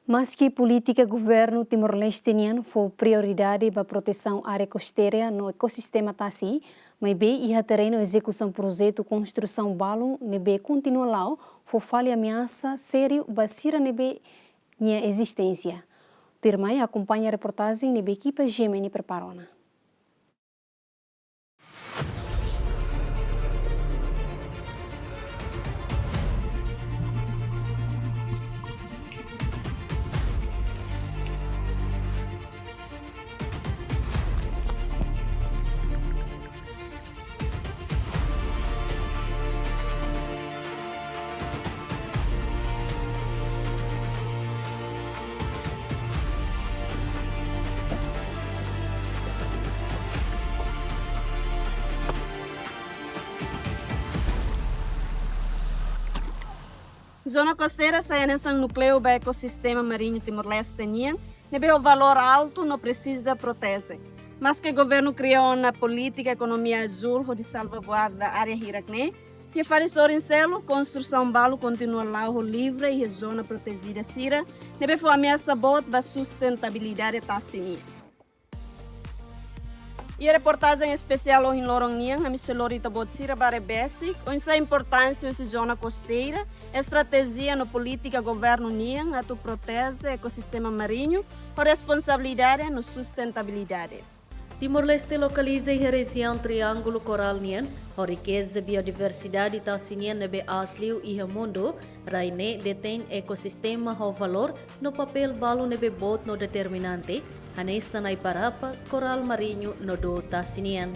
Meski política governo Timor-Leste foi prioridade para a proteção área costeira no ecossistema Tassi, mas bem e a terreno execução projeto construção balo nebe continua lá, for falha ameaça sério basira nebe minha existência. Termai acompanha a reportagem nebe equipa Gemini preparona. Zona costeira sai nessa núcleo do ecossistema marinho Timor-Leste nebe o valor alto não precisa proteger. Mas que o governo criou uma política economia azul de salvaguarda da área hiracne, e faz em selo, construção balo continua lá o livre e a zona protegida sira, nebe foi ameaça bot da sustentabilidade tassinia. E a reportagem especial em Lorongniang, a misselorita botsira bare basic, onde a importância da zona costeira, estratégia no política governo Niang, a tu protege ecossistema marinho, com responsabilidade no sustentabilidade. Timor-Leste localiza a região Triângulo Coral Nian, a riqueza biodiversidade tassinian nebe asliu e o mundo, raine detém ecossistema o valor no papel balo nebe bot no determinante, anesta na iparapa coral marinho no do tassinian.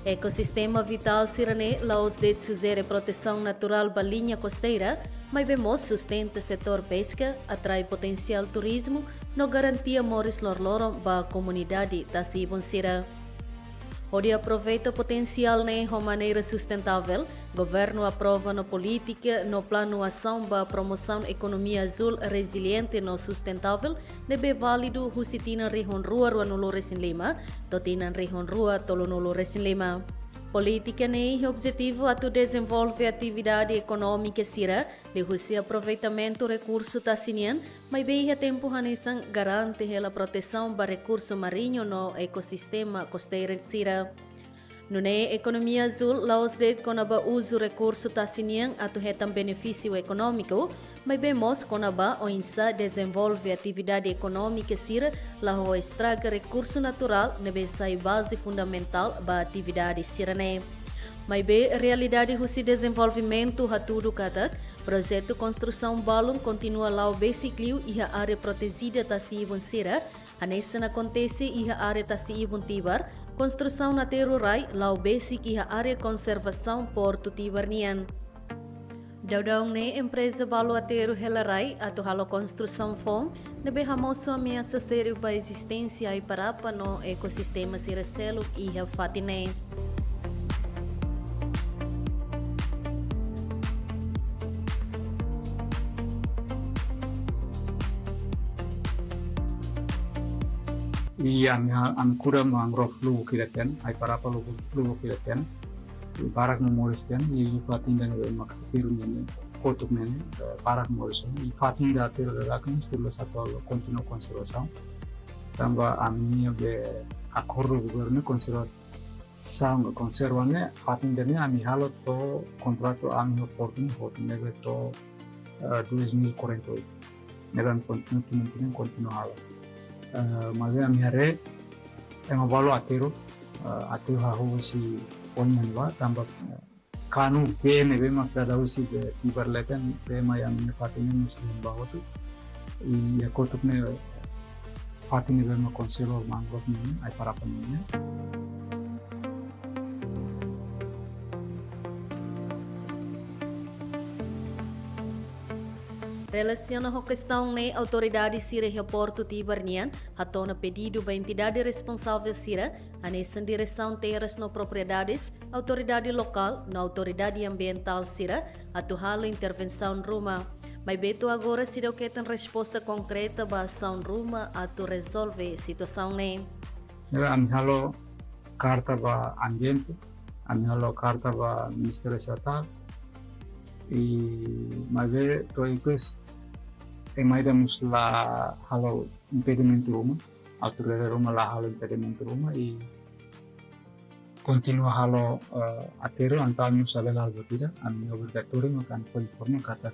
Ecossistema vital sirane laos de suzere proteção natural balinha costeira, mas bemos sustenta setor pesca, atrai potencial turismo, no garantia moris lorlorom ba comunidade tasibon sira. Onde aproveita potencial de maneira sustentável, governo aprova no política no plano ação para promoção economia azul resiliente no sustentável, nebe válido husitina rihon rua ruanulo resin lima, totinan rihon rua tolunulo resin lima. Política ne objetivo a tu desenvolve atividade econômica sira, de husi aproveitamento recurso tassinian, mas bem a tempo hanesan garante a proteção para recurso marinho no ecossistema costeiro sira. No economia azul, laos de conaba uso recurso tassinian a tu retam benefício econômico, mas bemos conaba o insa desenvolve atividade econômica sira, la o estraga recurso natural nebe sai base fundamental ba atividade sirane. Mas be realidade husi desenvolvimento hatudo katak, projeto construção balon continua lá o basicliu e a área protegida tasibon sira, anesta acontece e a área tasibon tibar, construção na terurai lá o basic e a área conservação porto tibarnian. Daudang ne empresa balo ateru helarai atau halo construção fom, nebe hamoso ameaça sério para existência e parapa no ecossistema siracelo e a fatine. I ang kura mangrove lugu kilatian, ay parapa lugu kilatian, parak memoris tian, i fatin dan makatiru nene, kotuk nene, parak memoris, i fatin da tiru dalakan sulla satu continuo conservação, tamba amnia be acordo governo conservação conservane, fatin dane ami halo to contrato ami hoportun nebe to 2048, negan continuo halo. Magari amihare yang balu atiru hahu si ponyan wa tambah kanu be nebe mak dadawi si be tibarlekan be yang fatine muslim bawa tu ya kotuk ne fatine be mak konselo mangrove ni ay para paninya. Relaciona a questão ne autoridade sira e Porto Tibarnian, atona pedido ba entidade responsável sira, a nessa direção terras no propriedades, autoridade local, na autoridade ambiental sira, atuhalo intervenção ruma. Mas beto agora sira o que tem resposta concreta ba ação ruma atu resolve situação ne. Amihalo carta ba ambiente, amihalo carta ba Ministério Estatal, e mas to incluso emaidamos lá halo impedimento rumah, autoridade rumah lá halo impedimento rumah e continua halo atero antaño sabe la albertida, a mi obligatorio makan foi forma kata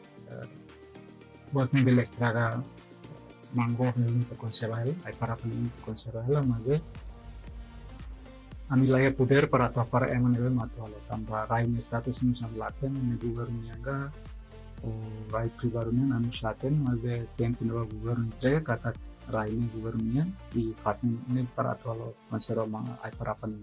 buat nibel estraga mango ni conservar, ai para pun conservar la mage ami laya poder para tua para emanel matu halo tambah rain status ni sanlaten ni gubernur nga o rai privarunya nanu slaten mage tempo no gubernur je kata rain gubernur di fatni ni para tua halo conservar ma ai para pun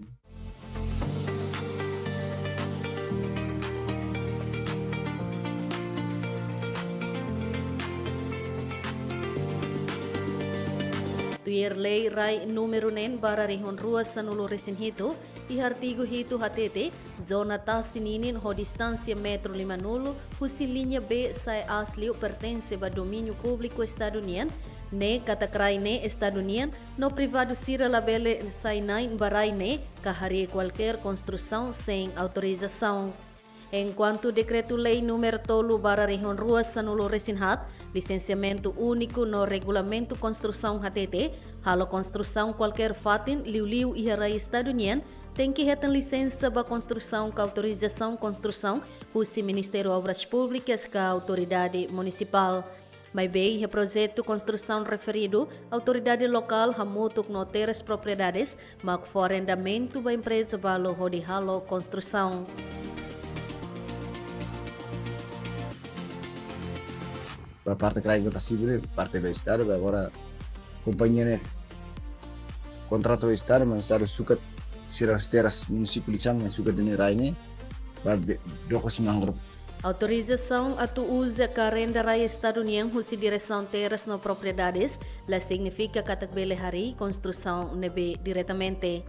Tuir lei rai número nen bara rihon rua sanulo resin hito e artigo hito hatete zona tasininin ho distância metro 50 husi linha B sai asliu pertence ba domínio público estadunian ne katakrai ne estadunian no privado sira labele sai nain barai ne kahari qualquer construção sem autorização. Enquanto o Decreto-Lei número tolo bara rihon rua sanulo resinhat, licenciamento único no regulamento construção HTT, halo construção qualquer fatin, liu-liu e harai estadunian, tem que reter licença ba construção com autorização construção, o Ministério Obras Públicas com a autoridade municipal. Mas bem, o projeto construção referido, autoridade local hamutuk no teras propriedades, mak for arrendamento ba empresa balo hodi halo construção. A parte que está civil, parte do Estado, agora companhia né contrato do Estado, mas o Estado suka sira as terras município de Chang, suka de Raine, vai do grupo. Autorização a tu usa que renda raya estadunian husi direção terras no propriedades, la significa katakbele hari construção nebe diretamente.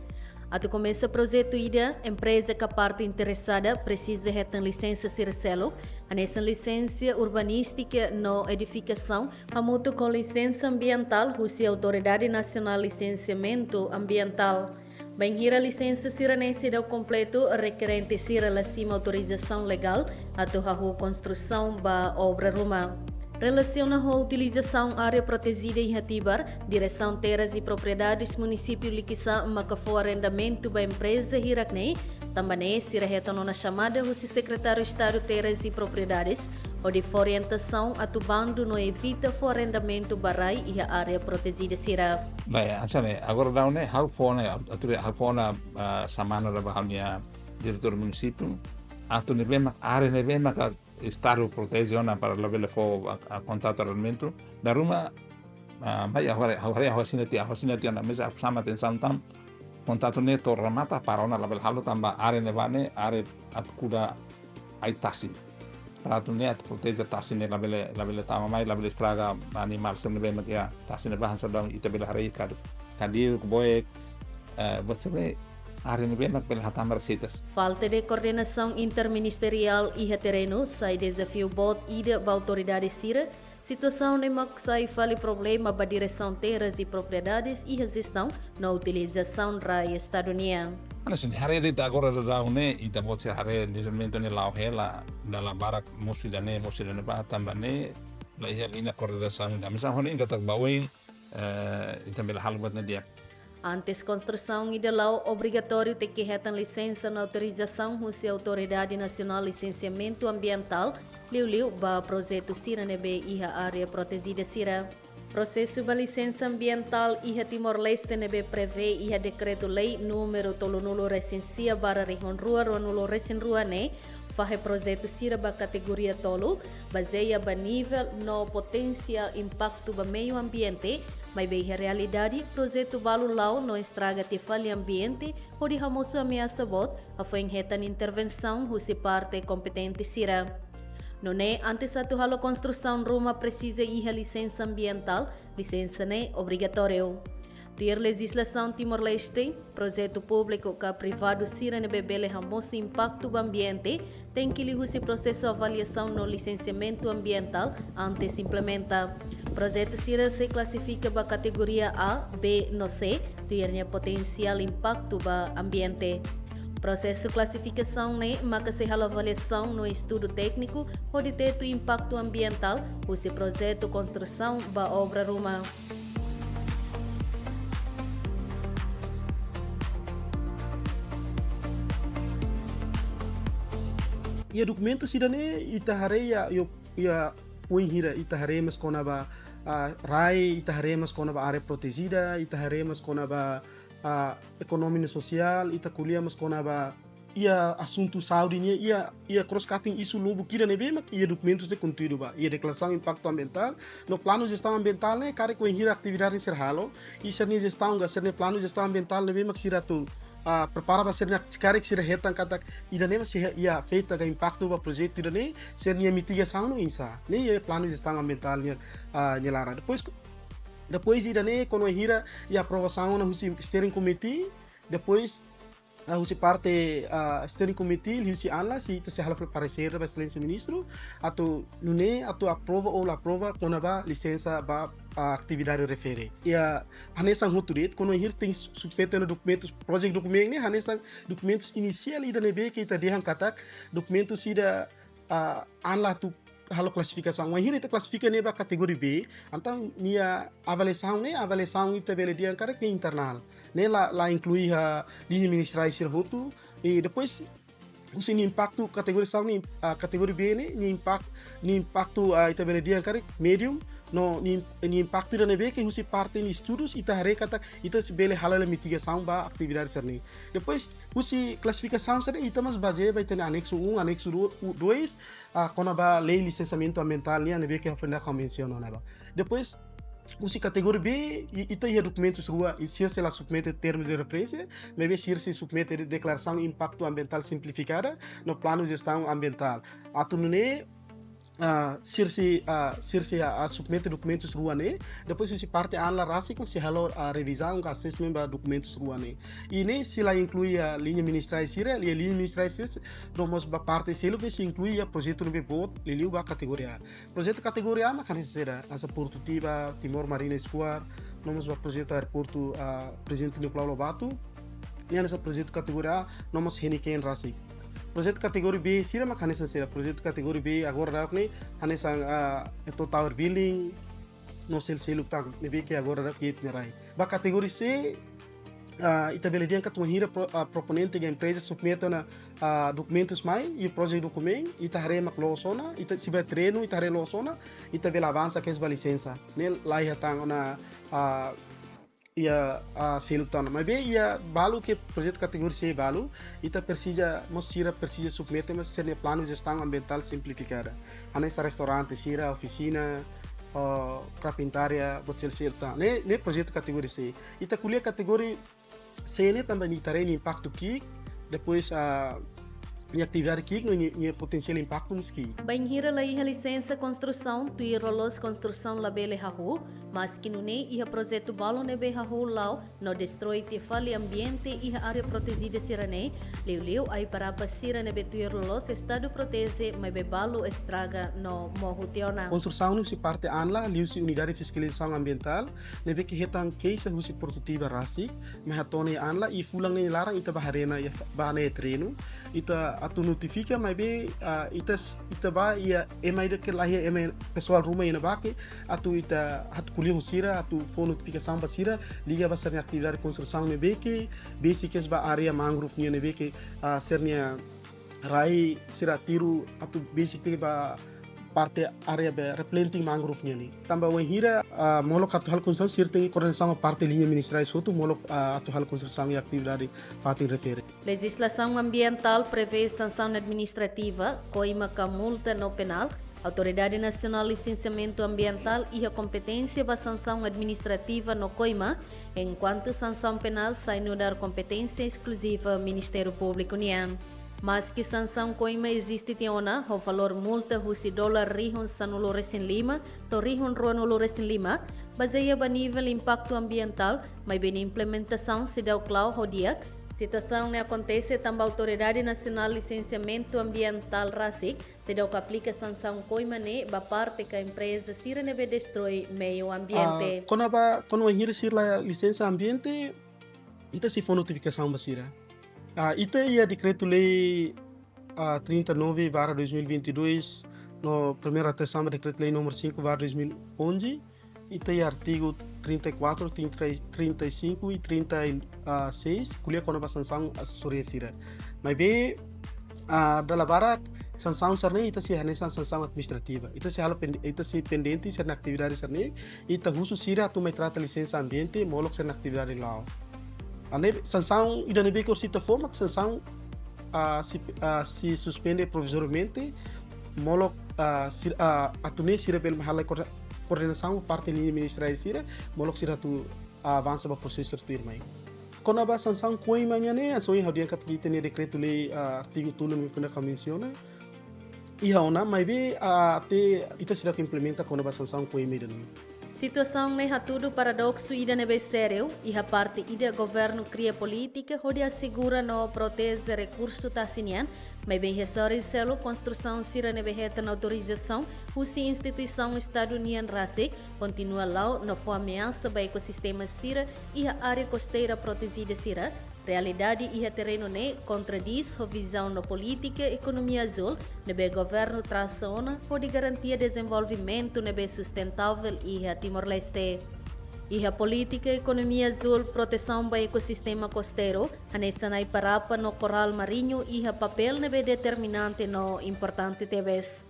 Até começa o projeto ida, empresa que a parte interessada precisa reter licença Circelo, a nessa licença urbanística no edificação, a moto com licença ambiental, husi Autoridade Nacional Licenciamento Ambiental. Bem, a licença siranense do completo requerente sira la cima autorização legal, a tu construção ba obra rumah. Relaciona a utilização área protegida em Hatibar, direção terras e propriedades município Liquissa, macafo arrendamento da empresa Hiraknei, também se retornou na chamada o secretário de Estado terras e propriedades, ou de orientação a tubando no evita o arrendamento barai e a área protegida sira. Bem, agora dá né, how for na semana da bahamia diretor do município, atu nebema área nebema ka Estado proteziona para level fo a contrato arrendamento da ruma mai agora hasinati na mesa sama tensão tam contrato neto ramata para ona level halo tamba are nevane are atkuda aitasi para tu net protege tasi ne level tama mai level estraga animal sembe makia tasi ne bahan sedang ita bela hari kadi boy botse área de bem pela hatamar citas. Falta de coordenação interministerial e terreno sai desafio bot ida ba autoridade sira, situação nem mak sai fali problema ba direção terras e propriedades e gestão na utilização raia estadunian. Ana sin hari dita agora da une ita bot hari desenvolvimento ne lau hela dalam barak musidane ba tambane la ina coordenação da misa honi kata bawing ita bela hal buat dia. Antes construção e de lau obrigatório ter que reter licença na autorização husi Autoridade Nacional Licenciamento Ambiental, liu ba projeto sira nebe e a área protegida sira. Processo ba licença ambiental e a Timor-Leste nebe prevê e a decreto-lei número tolunulo recensia bara rihon rua ronulo recen rua ne, fahe projeto sira ba categoria tolo, baseia ba nível no potencial impacto ba meio ambiente, mas bem a realidade, projeto Balu Lau não estraga te falha ambiente ou de ramoso ameaça bot, a foi em reta intervenção, husi parte competente sira. Não é antes a tu halo construção ruma precisa ir a licença ambiental, licença né obrigatório. Ter legislação Timor-Leste, projeto público que privado sira ne bebele ramoso impacto do ambiente, tem que lhe husi processo avaliação no licenciamento ambiental antes implementa. Projeto sira se classifica para categoria A, B, no C, ter potencial impacto do ambiente. Processo de classificação né, marca se avaliação no estudo técnico pode ter o impacto ambiental ou se projeto construção da obra rumah. Ia dokumento sidane itahare ya uinhira itahare mas kona ba rai itahare mas kona ba área protegida itahare mas kona ba economia social ita kuliah mas kona ba ia assunto saúde ia cross cutting isu lobo kira nebe mak ia documentos de conteúdo ba ia declaração impacto ambiental no plano de gestão ambiental né cara com inhira atividade ser halo e ser ni gestão ga ser ni plano de gestão ambiental nebe mak siratu prepara para ser cara que ser retan kata idane mas ia feita ga impacto ba projeto idane ser ni mitigação no insa ne ia plano de gestão ambiental nya nyelara depois idane quando inhira ia aprovação na steering committee depois husi parte steering committee husi anla si se halaf parecer ba excelência ministro atau nune atau aprova ou la aprova quando ba licença ba atividade refere ia hanesan huturit quando hir tem submete no documentos project document ne hanesan documentos inicial ida nebe que ita dehan katak documentos ida anla tu halo classificação uma hira ita classifica neba categoria B então nia avaliação ita vele dia cara que internal né lá inclui a linha ministerial sirhotu e depois o impacto categorização categoria B né ni impacto ita vele dia cara medium no ni impacto da nebe que usi parte ni estudos ita rekata ita bele halal mitigação ba atividade serni depois usi classificação serni ita mas baje ba ita anexo 1 anexo 2 kona ba lei licenciamento ambiental ni nebe que foi na convenção não ba depois usi categoria B ita ia documentos rua e se ela submete termos de referência maybe se submete declaração impacto ambiental simplificada no plano de gestão ambiental atunune sirsi submete documentos rua ne depois se parte anla rasi com se halo a revisão com assessment ba documentos rua ne e ne se lá inclui a linha ministerial sira e a linha ministerial sira nomos ba parte selo que se inclui a projeto no bot liliu ba categoria projeto categoria mas kan será asa Porto Tiba Timor Marina Square nomos ba projeto aeroporto presidente Nicolau Lobato e nessa projeto categoria nomos Heniken rasi projeto categoria B sira mak hanesan sira projeto categoria B agora rak ne hanesan tower building no selo tak nebe que agora rak yet merai ba categoria C ita beledian kat hira proponente ga empresa submete na documentos mai e projeto documento ita hare mak losona ita siba treino ita hare losona ita vela avança que é licença ne lá ia tang na ia selo tana mas bem ia balu que projeto categoria C balu ita precisa submeter mas ser plano de gestão ambiental simplificada anessa restaurante sira oficina carpintaria bocel certa ne projeto categoria C ita kuliah categoria C ne também ita rein impacto ki depois minha atividade aqui no potencial impacto niski. Banhira lá ia licença construção, tu ia rolos construção lá bele hahu, mas que não é ia projeto balo nebe hahu lá, no destrói te fale ambiente e a área protegida sirane, leu aí para passira nebe tu ia rolos estado protege, mas be balo estraga no morrutiona. Construção no se parte anla, liu se unidade de fiscalização ambiental, nebe que retan case husi prototipo rasik, mas hatone anla e fulang ne larang ita baharena ia bahane treino, ita atu notifica mas bem ita ba ia emai de que lá ia emai pessoal rumah ina bake atu ita hat kuliah sira atu phone notificação ba sira liga ba sernya atividade construção ne beke basic ba area mangrove ne beke sernya rai sira tiru atu basic ba parte area be replanting mangrove ni tambah hira molok atu hal construção sirte coordenação parte linha ministerial soto molok atu hal construção e atividade fatin refere. Legislação ambiental prevê sanção administrativa, coima com multa no penal. Autoridade Nacional de Licenciamento Ambiental e a competência para sanção administrativa no coima, enquanto sanção penal sai no dar competência exclusiva Ministério Público União. Mas que sanção coima existe tiona, o valor multa husi dolar rihun sanulo resin lima, to rihun ruanulo resin lima, baseia ba nível impacto ambiental, mas bem implementação se dá o clau rodiak. Situação ne acontece também a Autoridade Nacional de Licenciamento Ambiental RASIC, se dá o que aplica sanção coima ne ba parte que a empresa sira nebe destrói meio ambiente. Quando a gente sira licença ambiente, ita se for notificação basira. Ita ia decreto-lei 39/2022 no primeira atenção decreto-lei número 5/2011. Ita ia artigo 34, 35 e 36 kuliah kona ba sanção assessoria sira. Mas be dalam barat sanção sarne ita si hanesan sanção administrativa. Ita si pendente ser na atividade sarne ita husu sira tu mai trata licença ambiente molok ser na atividade lao. Ane sanção ida nebe ko sita forma sanção se suspende provisoriamente molok atune sira bel mahala coordenação parte linha ministerial sira molok sira tu avança ba processo firmai. Kona ba sanção koi manyane so ia hadian katlite ne decreto lei artigo tulo me funda convenciona iha ona mai be te ita sira que implementa kona ba sanção koi me dano. Situação ne hatudo paradoxo ida nebe sério e a parte ida governo cria política onde assegura no protege recurso tasinian, mas bem ressore selo construção sira nebe reta na autorização, usi instituição Estado União Rase continua lá na for ameaça ba ecossistema sira e a área costeira protegida sira. Realidade e terreno ne contradiz a visão na política economia azul, nebe governo traciona por de garantia desenvolvimento nebe sustentável e a Timor-Leste. E a política economia azul proteção do ecossistema costeiro, anessa na Iparapa no coral marinho e a papel nebe determinante no importante TBS.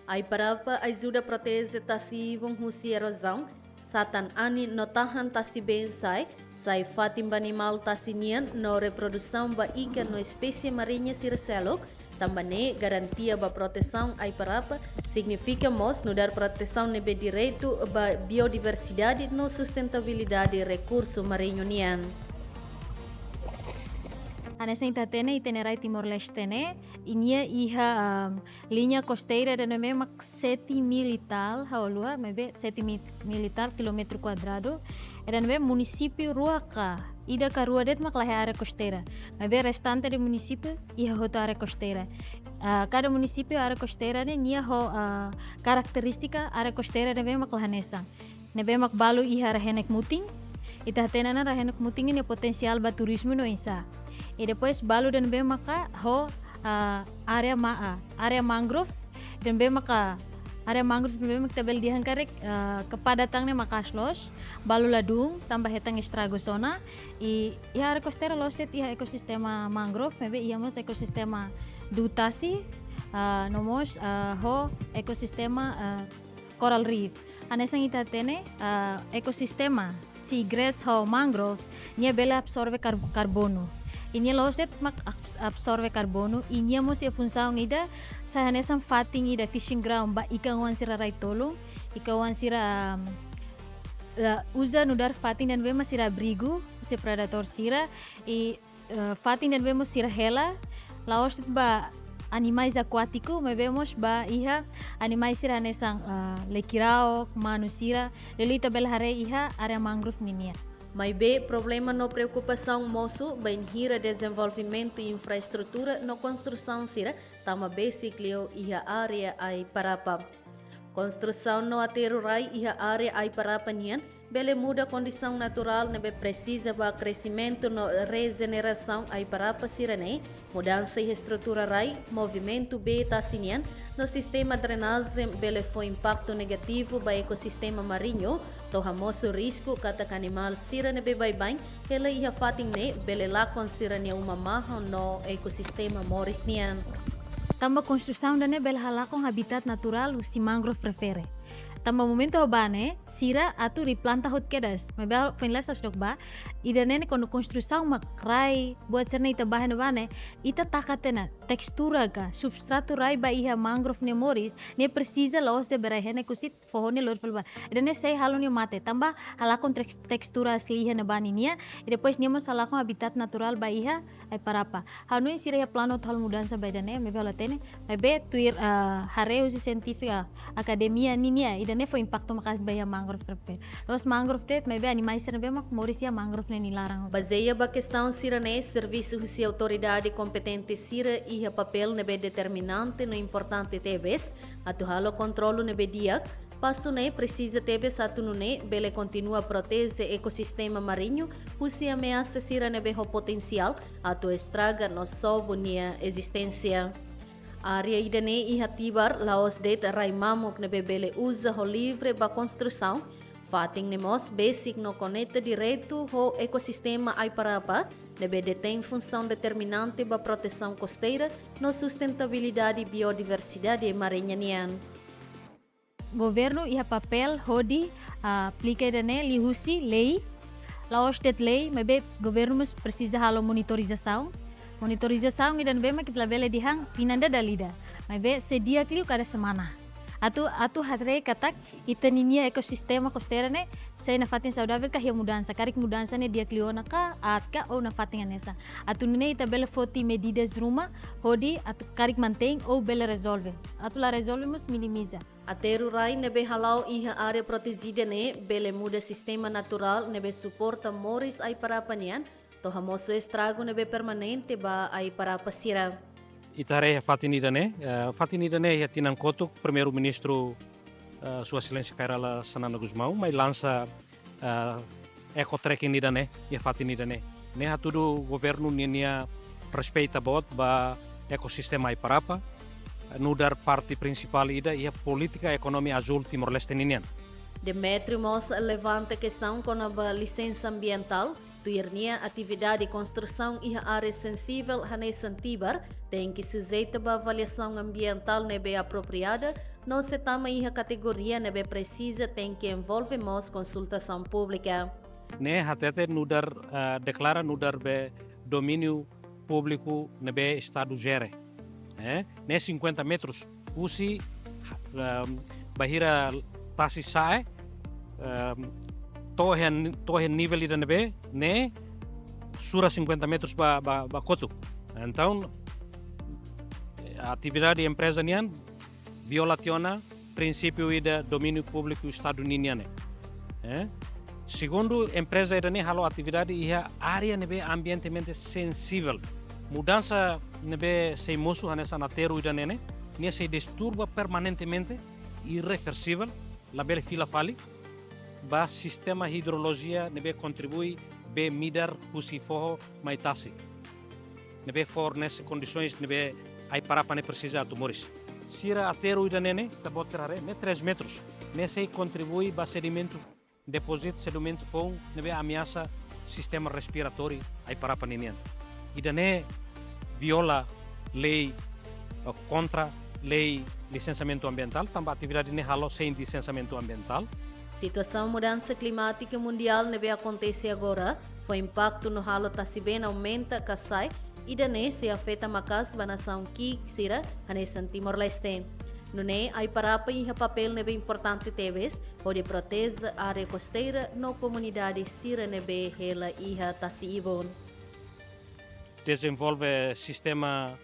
A Iparapa ajuda a proteger tasibong husi erosão, satan ani no tahan tasi bensai, sai fatim animal tasinian no reprodução ba ikan no espécie marinha sirselok, também garantia ba proteção ai parapa, significa mos no dar proteção nebe direito ba biodiversidade no sustentabilidade recurso marinho nian. Anessa intatene itenerai Timor-Leste ne inia iha linha costeira da nome mak 7 militar haolua mebe 7 militar kilometro quadrado era nome município Ruaca ida karua det mak lahe área costeira mebe restante de município iha hota área costeira cada município área costeira ne nia ho característica área costeira nebe mak lahanesa nebe mak balu iha rahenek muting ita tena na rahenek muting ini potensial ba turismo no insa. E depois balu dan be maka area mangrove dan be maka area mangrove be mak tabel dihan karek kepadatangnya makaslos balu ladung tambah hetang estragosona i area costeira lostet iha ekosistema mangrove mebe ia mas ekosistema dutasi nomos ho ekosistema coral reef anesang itatene ekosistema seagrass ho mangrove nia bela absorbe carbono. Ini loset mak absorbe carbono inya mo si função ida sa hanesan fating ida fishing ground ba ikawan sira raitolo ikawan sira usa nudar fating dan vemos sira brigu si predator sira e fating dan vemos sira hela laos ba animais aquático mas vemos ba iha animais sira hanesan lekiraok manusira lelita belhare iha area mangrove ninia. Mas be problema no preocupação moço bem hira desenvolvimento e infraestrutura no construção sira tama basically iha área ai parapa construção no ateru rai iha área ai parapa nian bele muda condição natural nebe precisa ba crescimento no regeneração ai parapa sira nei mudança e estrutura rai movimento beta sinian no sistema drenagem bele foi impacto negativo ba ecossistema marinho to hamoso risco kata animal sira nebe bye ela iha fating ne bele lakon sira ne umamaho no ecossistema moris nian. Tambah construção da ne bele halakong habitat natural si mangrove prefere. Tambah momento bane sira atu replanta hot kedas mebel finlas stok ba ida nene kono construção makrai buat cerna ita bahan bane ita takatena tekstura ka substrato rai ba iha mangrove ne moris ne precisa laos de berahene kusit fohone lor felba ida ne sei halon ne mate tambah halakon tekstura asli iha ne bani nia e depois niamos halakon habitat natural ba iha ai parapa hanu sira ya plano tal mudança ba ida ne mebel latene mebe tuir hareu científica academia ninia ida ne foi impacto makas baya mangrove prepare los mangrove te mebe animais sira be mak morisia mangrove ne nilarang baseia ba questão sira ne serviço se autoridade competente sira iha papel nebe determinante no importante TBS atu halo controlo nebe diak Passo ne precisa ter satu nune bele continua proteger ecossistema marinho, husi ameaça sira nebe ho potencial ato estraga no sobo nia existência. Área idane iha tibar laos det raimamok nebe bele usa ho livre ba construção, fating nemos basic no conecta direito ho ecossistema ai parapa, nebe detém função determinante ba proteção costeira no sustentabilidade e biodiversidade marinha nian. Governo iha papel hodi aplica dane lihusi lei laos det lei mebe governo precisa halo monitorização e dan bema kita bele dihang pinanda dalida mebe sedia kliu kada semana atu hatre katak itaninia ekosistema costeira ne sei na fatin saudável ka mudança karik mudança ne dia kliona ka atka ou na fatin nessa atu ne ita bele foti medidas ruma hodi atu karik mantém ou bele resolve atu la resolvemos minimiza. Ateru rai nebe halau iha área protegida ne bele muda sistema natural nebe suporta moris ai parapanian to hamoso estrago nebe permanente ba ai parapasira. Itare Fatinida ne ia tinang kotuk primeiro-ministro Sua Excelência Kairala Sanana Guzmão, mas lança eco-trekking nida ne ia Fatinida ne hatudu governo nia respeita bot ba ekosistema ai parapa. Nudar parte principal ida ia política economia azul Timor-Leste ninian. Demetrio Mos levanta questão com a licença ambiental, tuirnia atividade de construção e área sensível hanei santibar tem que sujeita a avaliação ambiental nebe apropriada, não se tama a categoria nebe precisa tem que envolve mos consultação pública. Ne hatete nudar declara nudar be domínio público nebe estado gere. Ne 50 metros usi bahira tasi sae tohen nível ida nebe ne sura 50 metros ba kotu. Então a atividade empresa nian violaciona princípio ida domínio público estado niniane. Segundo empresa ida ne halo atividade ia área nebe ambientemente sensível. Mudança nebe sei musu hanesa nateru ida nene ne se disturba permanentemente irreversível la bele fila fali ba sistema hidrologia nebe contribui be midar husi forro maitasi nebe fornece condições nebe ai parapa ne precisa tumoris sira ateru ida nene tabotrare ne 3 metros ne se contribui ba sedimento deposit sedimento fong nebe ameaça sistema respiratório ai parapa nenian ida ne viola lei contra lei licenciamento ambiental, também atividade ne halo sem licenciamento ambiental. Situação mudança climática mundial nebe acontece agora, foi impacto no halo tasibena aumenta kasai e dane se afeta macas banação ki sira hanesan Timor-Leste. Nune ai parapa iha papel nebe importante teves, onde protege a área costeira no comunidade sira nebe hela iha tasibon. Desenvolve sistema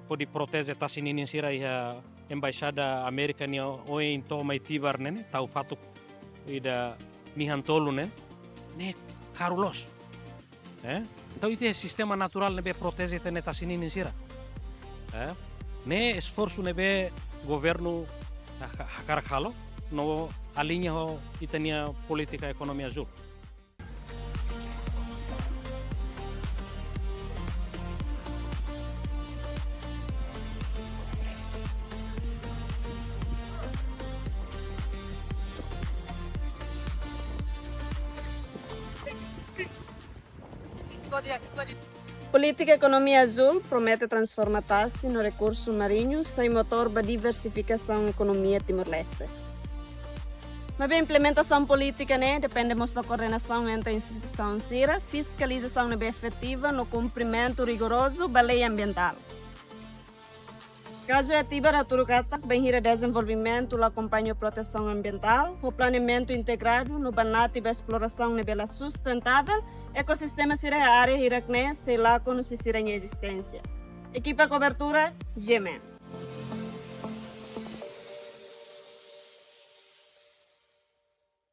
pode proteger tasinin sira iha embaixada americana oi em toma itibar nene tau fatuk ida nihantolu ne carulos então ite sistema natural nebe protege tene tasinin sira ne esforço nebe governo hakarakalo no alinha ho itania politika ekonomi azul. Política Economia Azul promete transformar-se no recurso marinho sem motor para diversificação da economia Timor-Leste. Mas a implementação política depende da coordenação entre a instituição CIRA, fiscalização efetiva no cumprimento rigoroso da lei ambiental. Caso atiba a Turukata, bem desenvolvimento da acompanha proteção ambiental, o planeamento integrado no banate da exploração nebela sustentável, ecossistema sira área irakne, sei lá quando se sira em existência. Equipa cobertura, GEMEN.